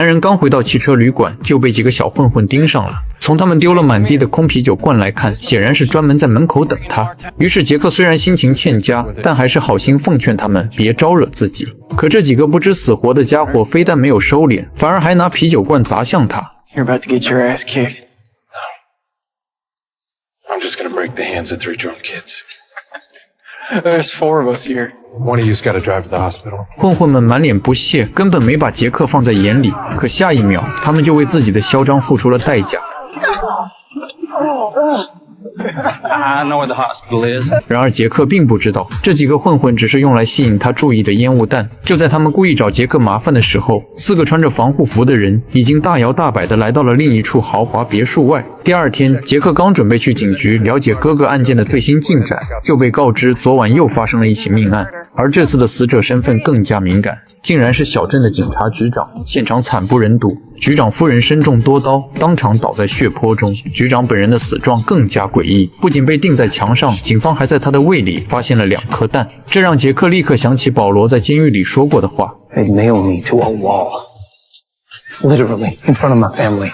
男人刚回到汽车旅馆，就被几个小混混盯上了。从他们丢了满地的空啤酒罐来看，显然是专门在门口等他。于是杰克虽然心情欠佳，但还是好心奉劝他们别招惹自己。可这几个不知死活的家伙非但没有收敛，反而还拿啤酒罐砸向他。You're about to get your ass kicked. No. I'm just gonna break the hands of 3 drunk kids. There's 4 of us here. One of you's gotta drive to the hospital. 混混们满脸不屑，根本没把杰克放在眼里。可下一秒，他们就为自己的嚣张付出了代价。I know where the hospital is. 然而杰克并不知道，这几个混混只是用来吸引他注意的烟雾弹。就在他们故意找杰克麻烦的时候，4个穿着防护服的人已经大摇大摆地来到了另一处豪华别墅外。第二天，杰克刚准备去警局了解哥哥案件的最新进展，就被告知昨晚又发生了一起命案，而这次的死者身份更加敏感，竟然是小镇的警察局长。现场惨不忍睹，局长夫人身中多刀，当场倒在血泊中。局长本人的死状更加诡异，不仅被钉在墙上，警方还在他的胃里发现了2颗蛋。这让杰克立刻想起保罗在监狱里说过的话 They nailed me to a wall. Literally, in front of my family.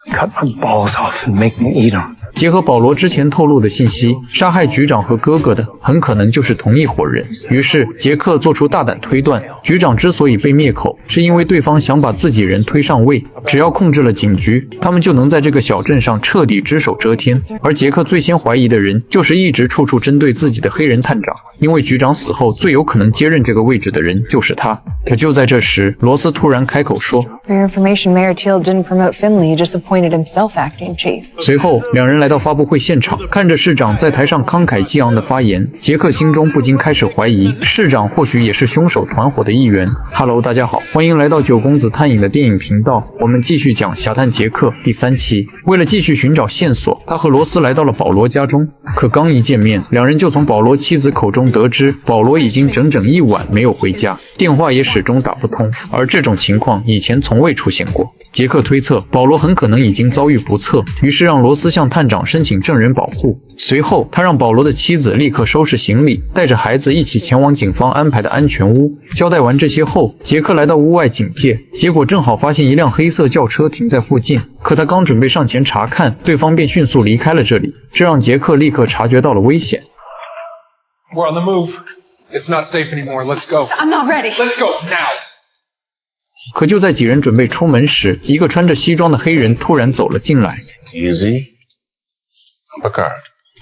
Cut my balls off and make me eat them. 结合保罗之前透露的信息，杀害局长和哥哥的很可能就是同一伙人。于是杰克做出大胆推断，局长之所以被灭口，是因为对方想把自己人推上位，只要控制了警局，他们就能在这个小镇上彻底只手遮天。而杰克最先怀疑的人，就是一直处处针对自己的黑人探长，因为局长死后最有可能接任这个位置的人就是他。可就在这时，罗斯突然开口说 For your information, Mayor Teal didn't promote Finley, he just appointed himself acting chief. 随后两人来到发布会现场，看着市长在台上慷慨激昂的发言，杰克心中不禁开始怀疑，市长或许也是凶手团伙的一员。Hello， 大家好，欢迎来到九公子探影的电影频道，我们继续讲《侠探杰克》第3期。为了继续寻找线索，他和罗斯来到了保罗家中，可刚一见面，两人就从保罗妻子口中得知，保罗已经整整1晚没有回家，电话也始终打不通，而这种情况以前从未出现过。杰克推测保罗很可能已经遭遇不测，于是让罗斯向探长申请证人保护。随后他让保罗的妻子立刻收拾行李，带着孩子一起前往警方安排的安全屋。交代完这些后，杰克来到屋外警戒，结果正好发现一辆黑色轿车停在附近，可他刚准备上前查看，对方便迅速离开了这里，这让杰克立刻察觉到了危险。 We're on the move. It's not safe anymore. Let's go. I'm not ready. Let's go now. 可就在几人准备出门时，一个穿着西装的黑人突然走了进来。 Easy. Picard.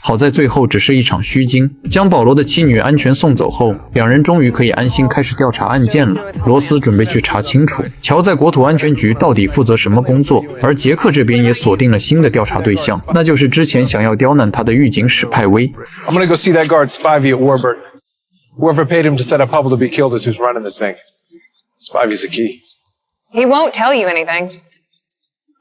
好在最后只是一场虚惊，将保罗的妻女安全送走后，两人终于可以安心开始调查案件了。罗斯准备去查清楚乔在国土安全局到底负责什么工作，而杰克这边也锁定了新的调查对象，那就是之前想要刁难他的狱警史派威。 I'm gonna go see that guard Spivey at Warburg. Whoever paid him to set up Hubble to be killed is who's running this thing. Spivey's the key. He won't tell you anything.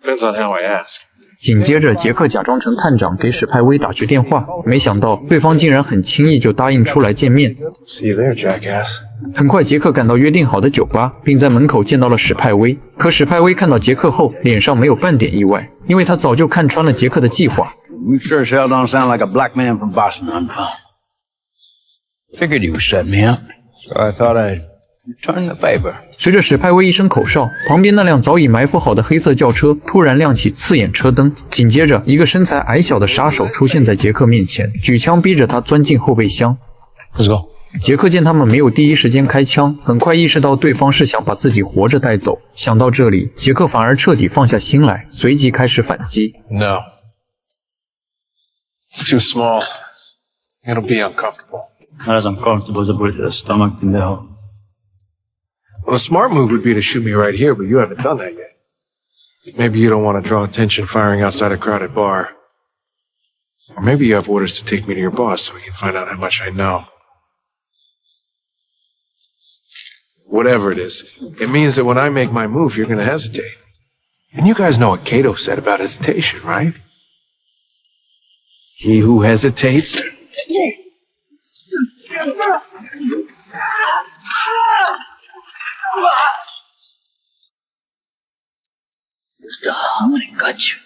Depends on how I ask. 紧接着，杰克假装成探长给史派威打去电话，没想到对方竟然很轻易就答应出来见面。 See you there, jackass. 很快，杰克赶到约定好的酒吧，并在门口见到了史派威。可史派威看到杰克后，脸上没有半点意外，因为他早就看穿了杰克的计划。 You sure as hell don't sound like a black man from Boston on the phone. Figured you would set me up, so I thought I'd return the favor. 随着史派威一声口哨，旁边那辆早已埋伏好的黑色轿车突然亮起刺眼车灯，紧接着，一个身材矮小的杀手出现在杰克面前，举枪逼着他钻进后备箱。 Let's go. 杰克见他们没有第一时间开枪，很快意识到对方是想把自己活着带走。想到这里，杰克反而彻底放下心来，随即开始反击。 No. It's too small. It'll be uncomfortable. Not as uncomfortable as a bullet to the stomach, pendejo. Well, a smart move would be to shoot me right here, but you haven't done that yet. Maybe you don't want to draw attention firing outside a crowded bar. Or maybe you have orders to take me to your boss so we can find out how much I know. Whatever it is, it means that when I make my move, you're going to hesitate. And you guys know what Cato said about hesitation, right? He who hesitates... I'm gonna gut you.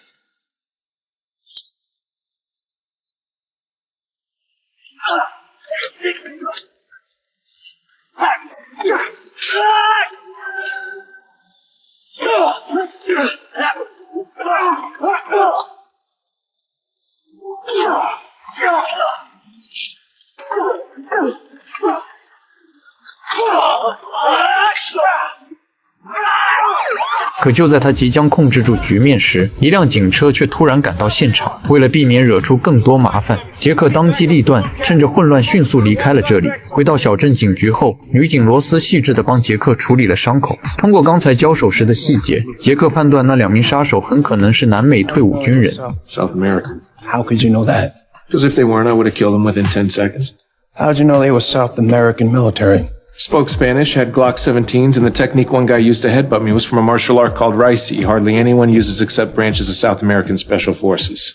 可就在他即将控制住局面时，一辆警车却突然赶到现场。为了避免惹出更多麻烦，杰克当机立断，趁着混乱迅速离开了这里。回到小镇警局后，女警罗斯细致地帮杰克处理了伤口。通过刚才交手时的细节，杰克判断那2名杀手很可能是南美退伍军人。South American. How could you know that? Because if they weren't, I would have killed them within 10 seconds. How'd you know they were South American military? Spoke Spanish, had Glock 17s, and the technique one guy used to headbutt me was from a martial art called Ricey. Hardly anyone uses except branches of South American Special Forces.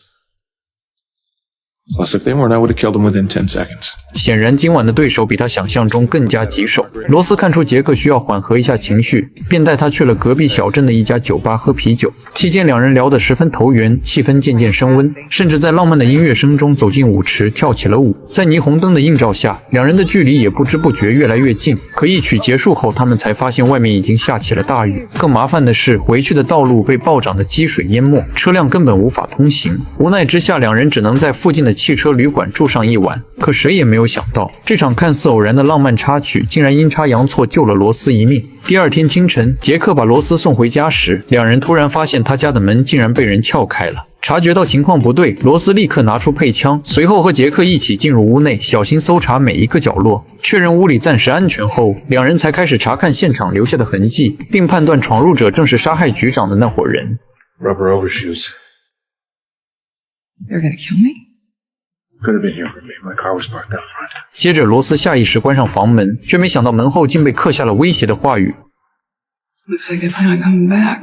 Plus, if they weren't, I would have killed them within 10 seconds. 显然今晚的对手比他想象中更加棘手。罗斯看出杰克需要缓和一下情绪，便带他去了隔壁小镇的一家酒吧喝啤酒。期间两人聊得十分投缘，气氛渐渐升温，甚至在浪漫的音乐声中走进舞池跳起了舞。在霓虹灯的映照下，两人的距离也不知不觉越来越近。可一曲结束后，他们才发现外面已经下起了大雨。更麻烦的是，回去的道路被暴涨的积水淹没，车辆根本无法通行。无奈之下，两人只能在附近的汽车旅馆住上一晚。可谁也没有想到，这场看似偶然的浪漫插曲，竟然阴差阳错救了罗斯一命。第二天清晨，杰克把罗斯送回家时，两人突然发现他家的门竟然被人撬开了。察觉到情况不对，罗斯立刻拿出配枪，随后和杰克一起进入屋内，小心搜查每一个角落。确认屋里暂时安全后，两人才开始查看现场留下的痕迹，并判断闯入者正是杀害局长的那伙人。 Rubber overshoes. You're gonna kill me? Could have been here for me. My car was parked out front. 接着，罗斯下意识关上房门，却没想到门后竟被刻下了威胁的话语。 Looks like they plan on coming back.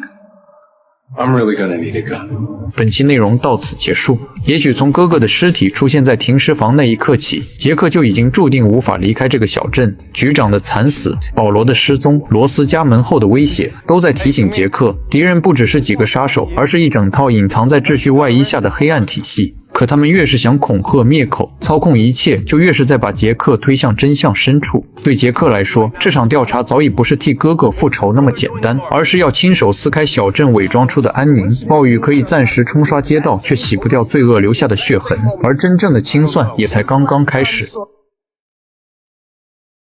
I'm really gonna need a gun. 本期内容到此结束。也许从哥哥的尸体出现在停尸房那一刻起，杰克就已经注定无法离开这个小镇。局长的惨死、保罗的失踪、罗斯家门后的威胁，都在提醒杰克，敌人不只是几个杀手，而是一整套隐藏在秩序外衣下的黑暗体系。可他们越是想恐吓灭口、操控一切，就越是在把杰克推向真相深处。对杰克来说，这场调查早已不是替哥哥复仇那么简单，而是要亲手撕开小镇伪装出的安宁。暴雨可以暂时冲刷街道，却洗不掉罪恶留下的血痕，而真正的清算也才刚刚开始。